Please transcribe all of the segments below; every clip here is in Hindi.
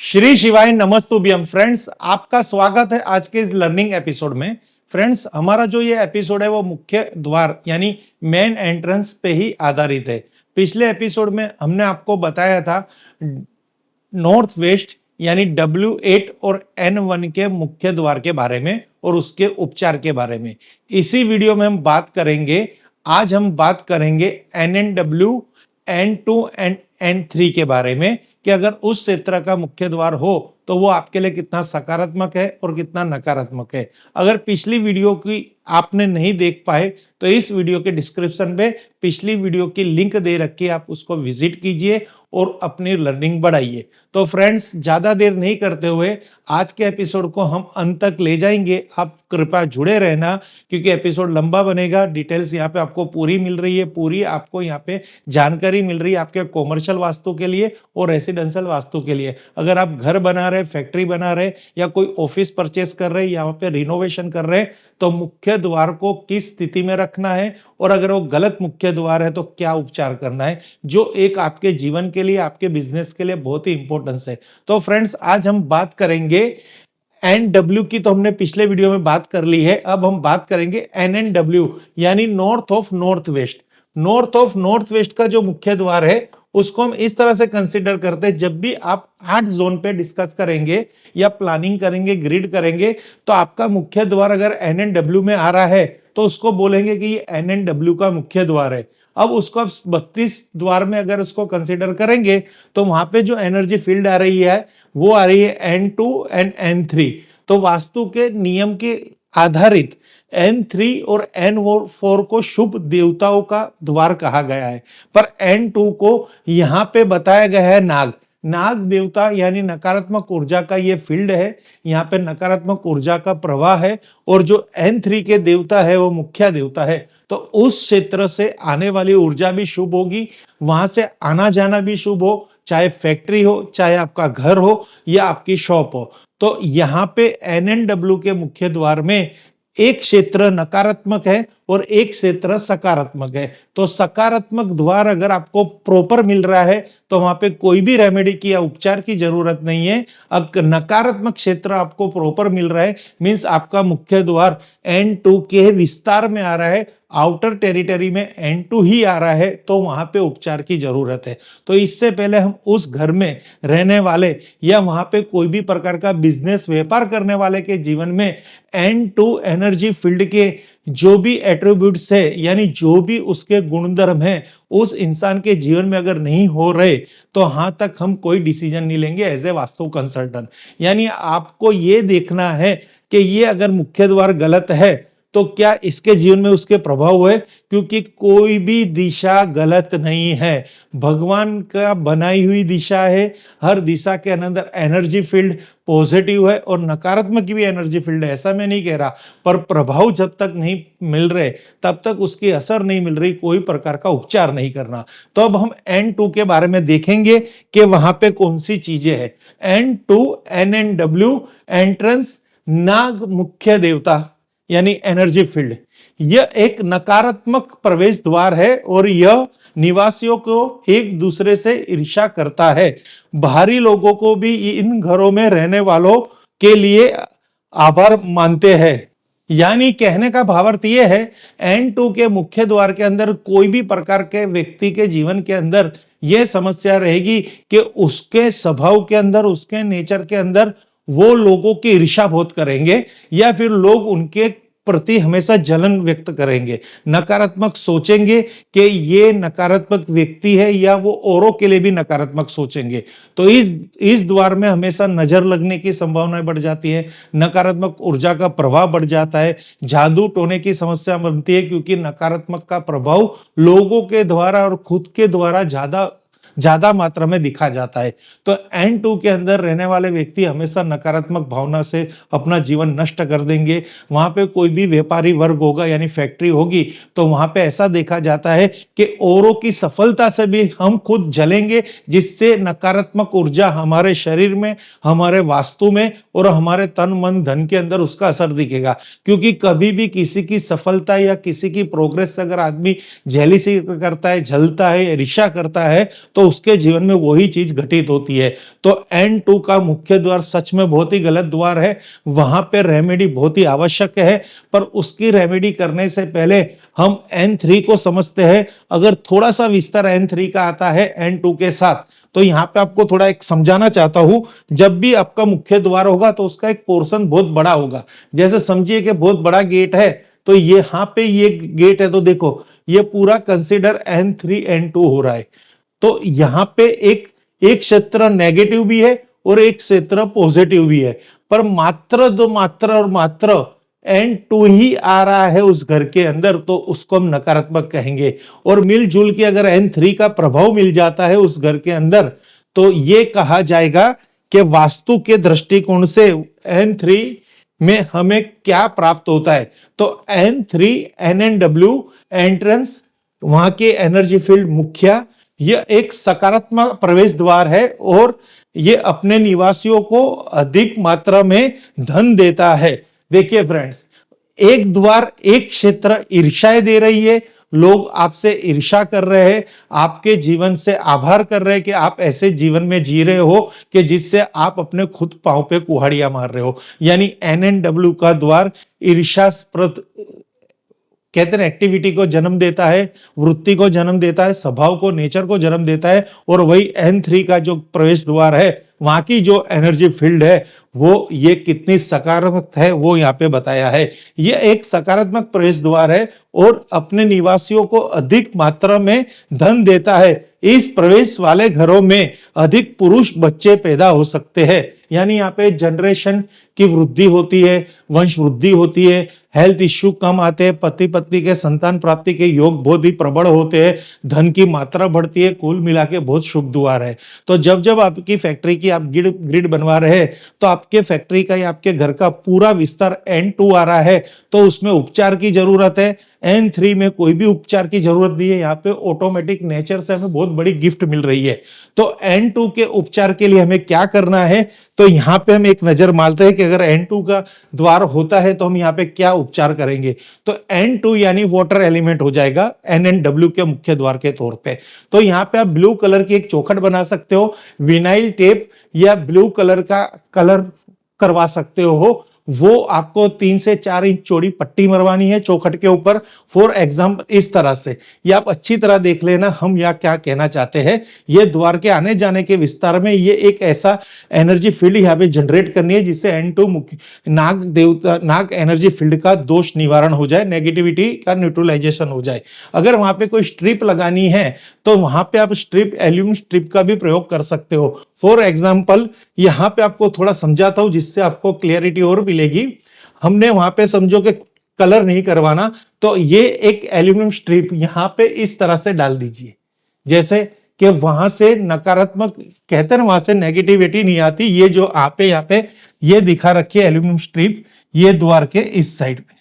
श्री शिवाय नमस्तुभ्यम फ्रेंड्स, आपका स्वागत है आज के इस लर्निंग एपिसोड में। फ्रेंड्स, हमारा जो ये एपिसोड है वो मुख्य द्वार यानी मेन एंट्रेंस पे ही आधारित है। पिछले एपिसोड में हमने आपको बताया था नॉर्थ वेस्ट यानी W8 और N1 के मुख्य द्वार के बारे में और उसके उपचार के बारे में। इसी वीडियो में हम बात करेंगे, आज हम बात करेंगे NNW, N2 एंड N3 के बारे में कि अगर उस क्षेत्र का मुख्य द्वार हो तो वो आपके लिए कितना सकारात्मक है और कितना नकारात्मक है। अगर पिछली वीडियो की आपने नहीं देख पाए तो इस वीडियो के डिस्क्रिप्शन में पिछली वीडियो की लिंक दे रखी है, आप उसको विजिट कीजिए और अपनी लर्निंग बढ़ाइए। तो फ्रेंड्स, ज्यादा देर नहीं करते हुए आज के एपिसोड को हम अंत तक ले जाएंगे। आप कृपया जुड़े रहना क्योंकि एपिसोड लंबा बनेगा। डिटेल्स यहाँ पे आपको पूरी मिल रही है, पूरी आपको यहाँ पे जानकारी मिल रही है आपके कॉमर्शियल वास्तु के लिए और रेसिडेंशियल वास्तु के लिए। अगर आप घर बना रहे, फैक्ट्री बना रहे या कोई ऑफिस परचेस कर रहे, यहाँ पे रिनोवेशन कर रहे, तो मुख्य द्वार को किस स्थिति में रखना है और अगर वो गलत मुख्य द्वार है तो क्या उपचार करना है, जो एक आपके जीवन के लिए, आपके बिजनेस के लिए बहुत ही इंपॉर्टेंस है। तो फ्रेंड्स, आज हम बात करेंगे NW की, तो हमने पिछले वीडियो में बात कर ली है। अब हम बात करेंगे NNW यानी north of north west. North of north west का जो मुख्य द्वार है उसको हम इस तरह से कंसीडर करते हैं, जब भी आप 8 जोन पे डिस्कस करेंगे या प्लानिंग करेंगे, ग्रिड करेंगे, तो आपका मुख्य द्वार अगर NNW में आ रहा है तो उसको बोलेंगे कि ये NNW का मुख्य द्वार है। अब उसको आप 32 द्वार में अगर उसको कंसीडर करेंगे तो वहां पे जो एनर्जी फील्ड आ रही है वो आ रही है N2 एंड N3। तो वास्तु के नियम के आधारित N3 और N4 को शुभ देवताओं का द्वार कहा गया है, पर N2 को यहां पे बताया गया है नाग। नाग देवता यानी नकारात्मक ऊर्जा का ये फील्ड है, यहाँ पे नकारात्मक ऊर्जा का प्रवाह है और जो N3 के देवता है वो मुख्य देवता है। तो उस क्षेत्र से आने वाली ऊर्जा भी शुभ होगी, वहां से आना जाना भी शुभ हो, चाहे फैक्ट्री हो, चाहे आपका घर हो या आपकी शॉप हो। तो यहाँ पे NNW के मुख्य द्वार में एक क्षेत्र नकारात्मक है और एक क्षेत्र सकारात्मक है। तो सकारात्मक द्वार अगर आपको प्रॉपर मिल रहा है तो वहां पे कोई भी रेमेडी की या उपचार की जरूरत नहीं है। अगर नकारात्मक क्षेत्र आपको प्रॉपर मिल रहा है, मींस आपका मुख्य द्वार N2 के विस्तार में आ रहा है, आउटर टेरिटरी में N2 ही आ रहा है, तो वहां पे उपचार की जरूरत है। तो इससे पहले हम उस घर में रहने वाले या वहां पे कोई भी प्रकार का बिजनेस व्यापार करने वाले के जीवन में N2 एनर्जी फील्ड के जो भी एट्रीब्यूट्स है यानी जो भी उसके गुणधर्म है उस इंसान के जीवन में अगर नहीं हो रहे तो यहां तक हम कोई डिसीजन नहीं लेंगे एज ए वास्तु कंसल्टेंट। यानी आपको ये देखना है कि ये अगर मुख्य द्वार गलत है तो क्या इसके जीवन में उसके प्रभाव हुए, क्योंकि कोई भी दिशा गलत नहीं है, भगवान का बनाई हुई दिशा है। हर दिशा के अंदर एनर्जी फील्ड पॉजिटिव है और नकारात्मक की भी एनर्जी फील्ड है, ऐसा मैं नहीं कह रहा, पर प्रभाव जब तक नहीं मिल रहे तब तक उसकी असर नहीं मिल रही, कोई प्रकार का उपचार नहीं करना। तो अब हम N2 के बारे में देखेंगे कि वहां पे कौन सी चीजें हैं। N2 NNW एंट्रेंस नाग मुख्य देवता यानी एनर्जी फील्ड, यह एक नकारात्मक प्रवेश द्वार है और यह निवासियों को एक दूसरे से ईर्ष्या करता है। बाहरी लोगों को भी इन घरों में रहने वालों के लिए आभार मानते हैं। यानी कहने का भावार्थ यह है, N2 के मुख्य द्वार के अंदर कोई भी प्रकार के व्यक्ति के जीवन के अंदर यह समस्या रहेगी कि उसके स्वभाव के अंदर, उसके नेचर के अंदर वो लोगों की ईर्ष्या बहुत करेंगे या फिर लोग उनके प्रति हमेशा जलन व्यक्त करेंगे, नकारात्मक सोचेंगे कि ये नकारात्मक व्यक्ति है, या वो औरों के लिए भी नकारात्मक सोचेंगे। तो इस द्वार में हमेशा नजर लगने की संभावनाएं बढ़ जाती है, नकारात्मक ऊर्जा का प्रभाव बढ़ जाता है, जादू टोने की समस्या बनती है, क्योंकि नकारात्मक का प्रभाव लोगों के द्वारा और खुद के द्वारा ज्यादा मात्रा में दिखा जाता है। तो N2 के अंदर रहने वाले व्यक्ति हमेशा नकारात्मक भावना से अपना जीवन नष्ट कर देंगे। वहां पे कोई भी व्यापारी वर्ग होगा यानी फैक्ट्री होगी तो वहां पे ऐसा देखा जाता है कि औरों की सफलता से भी हम खुद जलेंगे, जिससे नकारात्मक ऊर्जा हमारे शरीर में, हमारे वास्तु में और हमारे तन मन धन के अंदर उसका असर दिखेगा। क्योंकि कभी भी किसी की सफलता या किसी की प्रोग्रेस से अगर आदमी जेलिसी करता है, जलता है, ईर्ष्या करता है, तो उसके जीवन में वही चीज घटित होती है। तो N2 का मुख्य द्वार सच में बहुत ही गलत द्वार है, वहां पे रेमेडी बहुत ही आवश्यक है, पर उसकी रेमेडी करने से पहले हम N3 को समझते हैं। अगर थोड़ा सा विस्तार N3 का आता है N2 के साथ, तो यहाँ पे आपको थोड़ा एक समझाना चाहता हूं। जब भी आपका मुख्य द्वार होगा तो उसका एक पोर्शन बहुत बड़ा होगा। जैसे समझिए कि बहुत बड़ा गेट है, तो यहाँ पे ये गेट है, तो देखो ये पूरा कंसिडर N3 N2 हो रहा है। तो यहाँ पे एक एक क्षेत्र नेगेटिव भी है और एक क्षेत्र पॉजिटिव भी है, पर मात्र N2 ही आ रहा है उस घर के अंदर, तो उसको हम नकारात्मक कहेंगे। और मिलजुल के अगर N3 का प्रभाव मिल जाता है उस घर के अंदर, तो ये कहा जाएगा कि वास्तु के दृष्टिकोण से N3 में हमें क्या प्राप्त होता है। तो N3 NNW एंट्रेंस, वहां के एनर्जी फील्ड मुखिया, यह एक सकारात्मक प्रवेश द्वार है और यह अपने निवासियों को अधिक मात्रा में धन देता है। देखिए फ्रेंड्स, एक द्वार, एक क्षेत्र ईर्ष्या दे रही है, लोग आपसे ईर्ष्या कर रहे हैं, आपके जीवन से आभार कर रहे हैं कि आप ऐसे जीवन में जी रहे हो कि जिससे आप अपने खुद पांव पे कुहाड़ियां मार रहे हो। यानी NNW का द्वार ईर्ष्यास्पद, कहते हैं एक्टिविटी को जन्म देता है, वृत्ति को जन्म देता है, स्वभाव को, नेचर को जन्म देता है। और वही N3 का जो प्रवेश द्वार है, वहां की जो एनर्जी फील्ड है, वो ये कितनी सकारात्मक है वो यहाँ पे बताया है। ये एक सकारात्मक प्रवेश द्वार है और अपने निवासियों को अधिक मात्रा में धन देता है। इस प्रवेश वाले घरों में अधिक पुरुष बच्चे पैदा हो सकते हैं। यानी यहाँ पे जनरेशन की वृद्धि होती है, वंश वृद्धि होती है, हेल्थ इश्यू कम आते हैं, पति पत्नी के संतान प्राप्ति के योग बहुत ही प्रबल होते हैं, धन की मात्रा बढ़ती है। कुल मिला के बहुत शुभ द्वार है। तो जब जब आपकी फैक्ट्री की आप ग्रिड बनवा रहे हैं, तो आपके फैक्ट्री का या आपके घर का पूरा विस्तार N2 आ रहा है, तो उसमें उपचार की जरूरत है। N3 में कोई भी उपचार की जरूरत नहीं है। यहाँ पे ऑटोमेटिक नेचर से हमें बहुत बड़ी गिफ्ट मिल रही है। तो N2 के उपचार के लिए हमें क्या करना है, तो यहाँ पे हम एक नजर मारते हैं कि अगर N2 का द्वार होता है तो हम यहाँ पे क्या उपचार करेंगे। तो N2 यानी वाटर एलिमेंट हो जाएगा NNW के मुख्य द्वार के तौर पे। तो यहाँ पे आप ब्लू कलर की एक चौखट बना सकते हो, विनाइल टेप या ब्लू कलर का कलर करवा सकते हो। वो आपको 3 से 4 इंच चौड़ी पट्टी मरवानी है चौखट के ऊपर। फॉर एग्जाम्पल इस तरह से, ये आप अच्छी तरह देख लेना हम यहाँ क्या कहना चाहते हैं। ये द्वार के आने जाने के विस्तार में ये एक ऐसा एनर्जी फील्ड यहाँ पे जनरेट करनी है जिससे N2 मुख्य नाग देवता, नाग एनर्जी फील्ड का दोष निवारण हो जाए, नेगेटिविटी का न्यूट्रलाइजेशन हो जाए। अगर वहां पे कोई स्ट्रिप लगानी है तो वहां पे आप स्ट्रिप, एल्यूमिनियम स्ट्रिप का भी प्रयोग कर सकते हो। फॉर एग्जाम्पल यहाँ पे आपको थोड़ा समझाता हूं जिससे आपको क्लियरिटी और मिलेगी। हमने वहां पे समझो कि कलर नहीं करवाना, तो ये एक एल्यूमिनियम स्ट्रिप यहाँ पे इस तरह से डाल दीजिए, जैसे कि वहां से नकारात्मक, कहते हैं ना, वहां से नेगेटिविटी नहीं आती। ये जो आप यहाँ पे ये दिखा रखी है एल्यूमिनियम स्ट्रिप, ये द्वार के इस साइड पे,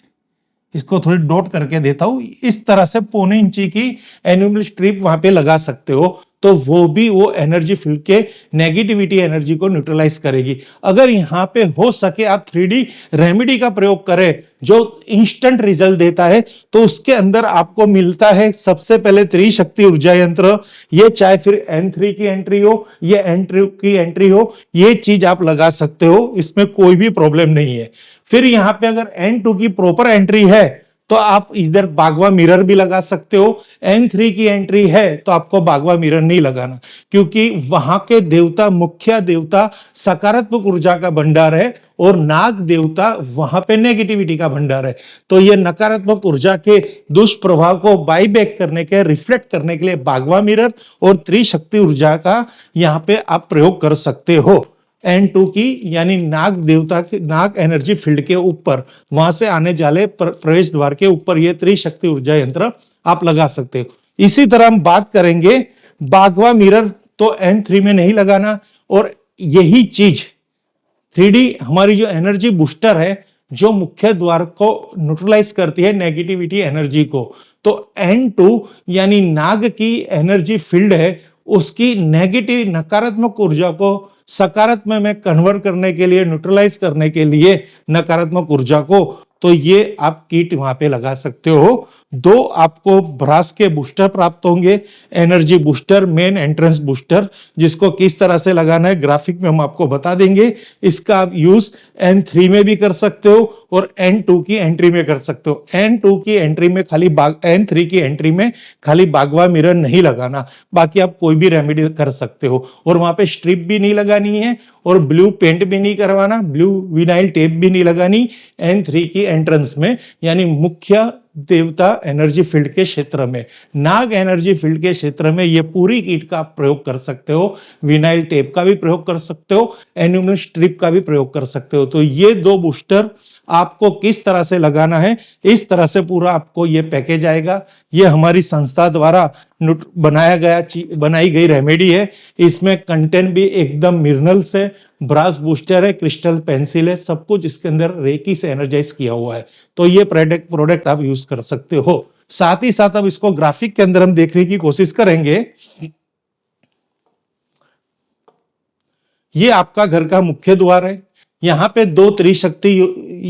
इसको थोड़ी डॉट करके देता हूं, इस तरह से 0.25 इंची की एल्यूमिनियम स्ट्रिप वहां पे लगा सकते हो। तो वो भी वो एनर्जी फील्ड के नेगेटिविटी एनर्जी को न्यूट्रलाइज करेगी। अगर यहाँ पे हो सके आप 3D रेमेडी का प्रयोग करें जो इंस्टेंट रिजल्ट देता है, तो उसके अंदर आपको मिलता है सबसे पहले त्रिशक्ति ऊर्जा यंत्र। ये चाहे फिर N3 की एंट्री हो या N2 की एंट्री हो, ये चीज आप लगा सकते हो, इसमें कोई भी प्रॉब्लम नहीं है। फिर यहाँ पे अगर N2 की प्रॉपर एंट्री है तो आप इधर बागवा मिरर भी लगा सकते हो। N3 की एंट्री है तो आपको बागवा मिरर नहीं लगाना, क्योंकि वहां के देवता, मुख्य देवता सकारात्मक ऊर्जा का भंडार है और नाग देवता वहां पे नेगेटिविटी का भंडार है। तो ये नकारात्मक ऊर्जा के दुष्प्रभाव को बाईबैक करने के, रिफ्लेक्ट करने के लिए बागवा मिरर और त्रिशक्ति ऊर्जा का यहाँ पे आप प्रयोग कर सकते हो। N2 की यानी नाग देवता के, नाग एनर्जी फील्ड के ऊपर, वहां से आने जाले प्रवेश द्वार के ऊपर ये त्रिशक्ति ऊर्जा यंत्र आप लगा सकते हो। इसी तरह हम बात करेंगे बागवा मिरर, तो N3 में नहीं लगाना। और यही चीज 3D हमारी जो एनर्जी बूस्टर है, जो मुख्य द्वार को न्यूट्रलाइज करती है नेगेटिविटी एनर्जी को, तो N2 यानी नाग की एनर्जी फील्ड है, उसकी नेगेटिव, नकारात्मक ऊर्जा को सकारात्मक में कन्वर्ट करने के लिए, न्यूट्रलाइज करने के लिए नकारात्मक ऊर्जा को, तो ये आप किट वहां पे लगा सकते हो। दो आपको ब्रास के बूस्टर प्राप्त होंगे, energy booster, main entrance booster, जिसको किस तरह से लगाना है ग्राफिक में हम आपको बता देंगे। इसका आप यूज N3 में भी कर सकते हो और N2 की एंट्री में कर सकते हो। N2 की एंट्री में खाली N3 की एंट्री में खाली बागवा मिरर नहीं लगाना, बाकी आप कोई भी रेमेडी कर सकते हो। और वहां पे स्ट्रिप भी नहीं लगानी है और ब्लू पेंट भी नहीं करवाना, ब्लू विनाइल टेप भी नहीं लगानी N3 की एंट्रेंस में, यानी मुख्य देवता एनर्जी फील्ड के क्षेत्र में, नाग एनर्जी फील्ड के क्षेत्र में ये पूरी किट का आप प्रयोग कर सकते हो। विनाइल टेप का भी प्रयोग कर सकते हो, एन्यूमल स्ट्रिप का भी प्रयोग कर सकते हो। तो ये दो बूस्टर आपको किस तरह से लगाना है, इस तरह से पूरा आपको ये पैकेज आएगा। ये हमारी संस्था द्वारा बनाई गई रेमेडी है। इसमें कंटेंट भी एकदम मिनरल से, ब्रास बूस्टर है, क्रिस्टल पेंसिल है, सब कुछ इसके अंदर रेकी से एनर्जाइज किया हुआ है। तो ये प्रोडक्ट आप यूज कर सकते हो। साथ ही साथ अब इसको ग्राफिक के अंदर हम देखने की कोशिश करेंगे। ये आपका घर का मुख्य द्वार है। यहाँ पे दो त्रिशक्ति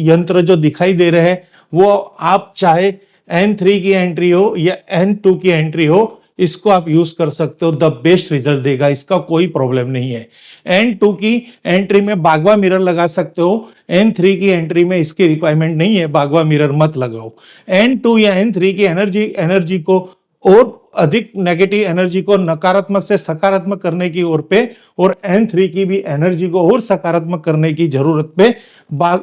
यंत्र जो दिखाई दे रहे हैं, वो आप चाहे N3 की एंट्री हो या N2 की एंट्री हो, इसको आप यूज कर सकते हो। द बेस्ट रिजल्ट देगा, इसका कोई प्रॉब्लम नहीं है। N2 की एंट्री में बागवा मिरर लगा सकते हो, N3 की एंट्री में इसकी रिक्वायरमेंट नहीं है, बागवा मिरर मत लगाओ। N2 या N3 की एनर्जी को और अधिक नेगेटिव एनर्जी को नकारात्मक से सकारात्मक करने की ओर पे, और N3 की भी एनर्जी को और सकारात्मक करने की जरूरत पे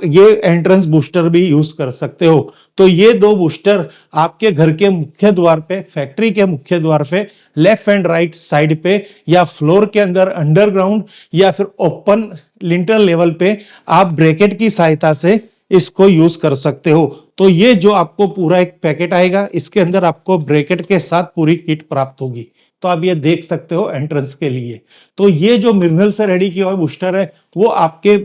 ये एंट्रेंस बूस्टर भी यूज कर सकते हो। तो ये दो बूस्टर आपके घर के मुख्य द्वार पे, फैक्ट्री के मुख्य द्वार पे, लेफ्ट एंड राइट साइड पे, या फ्लोर के अंदर अंडरग्राउंड, या फिर ओपन लिंटर लेवल पे आप ब्रैकेट की सहायता से इसको यूज कर सकते हो। तो ये जो आपको पूरा एक पैकेट आएगा, इसके अंदर आपको ब्रैकेट के साथ पूरी किट प्राप्त होगी। तो आप ये देख सकते हो एंट्रेंस के लिए। तो ये जो मिनरल से रेडी किया हुआ बूस्टर है, वो आपके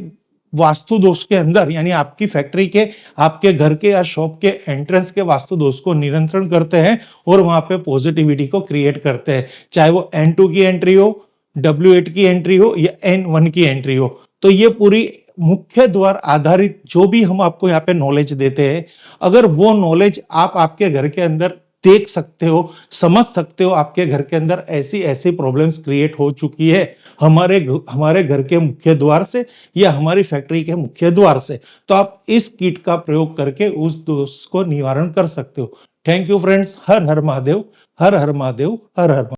वास्तु दोष के अंदर, यानी आपकी फैक्ट्री के, आपके घर के या शॉप के एंट्रेंस के वास्तु दोष को नियंत्रण करते हैं और वहां पे पॉजिटिविटी को क्रिएट करते हैं। चाहे वो N2 की एंट्री हो, W8 की एंट्री हो या N1 की एंट्री हो। तो ये पूरी मुख्य द्वार आधारित जो भी हम आपको यहाँ पे नॉलेज देते हैं, अगर वो नॉलेज आप आपके घर के अंदर देख सकते हो, समझ सकते हो, आपके घर के अंदर ऐसी ऐसी प्रॉब्लम्स क्रिएट हो चुकी है हमारे घर के मुख्य द्वार से या हमारी फैक्ट्री के मुख्य द्वार से, तो आप इस किट का प्रयोग करके उस दोष को निवारण कर सकते हो। Thank you friends. Her her Mahadev, her her Mahadev, her her